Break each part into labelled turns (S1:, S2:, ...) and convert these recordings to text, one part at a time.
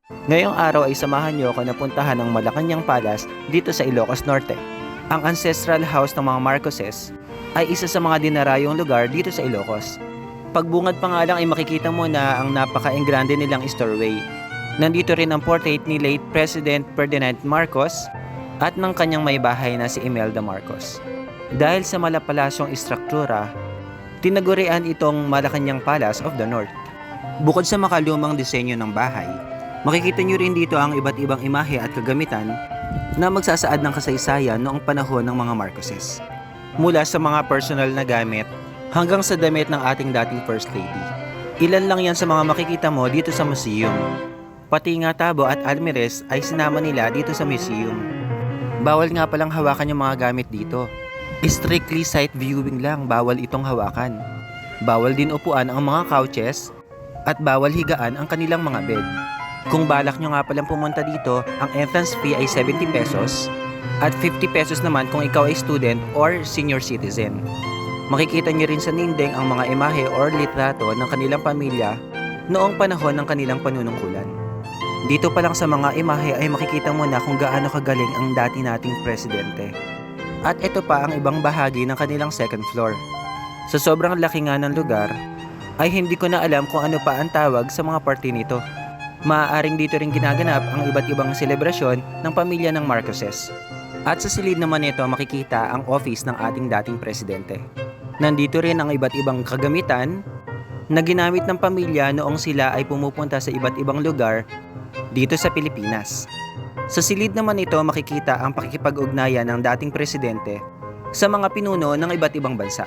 S1: Ngayong araw ay samahan niyo ako na puntahan ang Malacanang Palace dito sa Ilocos Norte. Ang ancestral house ng mga Marcoses ay isa sa mga dinarayong lugar dito sa Ilocos. Pagbungad pa nga lang ay makikita mo na ang napaka-engrande nilang stairway. Nandito rin ang portrait ni late President Ferdinand Marcos at ng kanyang may bahay na si Imelda Marcos. Dahil sa malapalasyong istruktura, tinagurian itong Malacanang Palace of the North. Bukod sa makalumang disenyo ng bahay, makikita nyo rin dito ang iba't ibang imahe at kagamitan na magsasaad ng kasaysayan noong panahon ng mga Marcoses. Mula sa mga personal na gamit hanggang sa damit ng ating dating First Lady. Ilan lang yan sa mga makikita mo dito sa museum. Pati nga tabo at almirez ay sinama nila dito sa museum. Bawal nga palang hawakan yung mga gamit dito. Strictly sight viewing lang, bawal itong hawakan. Bawal din upuan ang mga couches at bawal higaan ang kanilang mga bed. Kung balak nyo nga palang pumunta dito, ang entrance fee ay 70 pesos at 50 pesos naman kung ikaw ay student or senior citizen. Makikita nyo rin sa nindeng ang mga imahe or litrato ng kanilang pamilya noong panahon ng kanilang panunungkulan. Dito pa lang sa mga imahe ay makikita mo na kung gaano kagaling ang dati nating presidente. At ito pa ang ibang bahagi ng kanilang second floor. Sa sobrang laki nga ng lugar, ay hindi ko na alam kung ano pa ang tawag sa mga parte nito. Maaaring dito rin ginaganap ang iba't ibang selebrasyon ng pamilya ng Marcoses. At sa silid naman nito makikita ang office ng ating dating presidente. Nandito rin ang iba't ibang kagamitan na ginamit ng pamilya noong sila ay pumupunta sa iba't ibang lugar dito sa Pilipinas. Sa silid naman ito makikita ang pakikipag-ugnayan ng dating presidente sa mga pinuno ng iba't ibang bansa.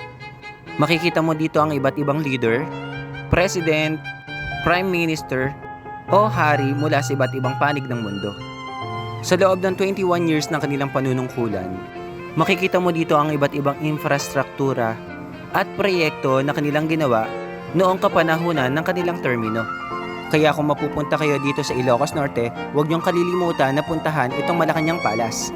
S1: Makikita mo dito ang iba't ibang leader, president, prime minister, o hari mula sa iba't ibang panig ng mundo. Sa loob ng 21 years ng kanilang panunungkulan, makikita mo dito ang iba't ibang infrastruktura at proyekto na kanilang ginawa noong kapanahunan ng kanilang termino. Kaya kung mapupunta kayo dito sa Ilocos Norte, huwag niyong kalilimutan na puntahan itong Malacanang Palace.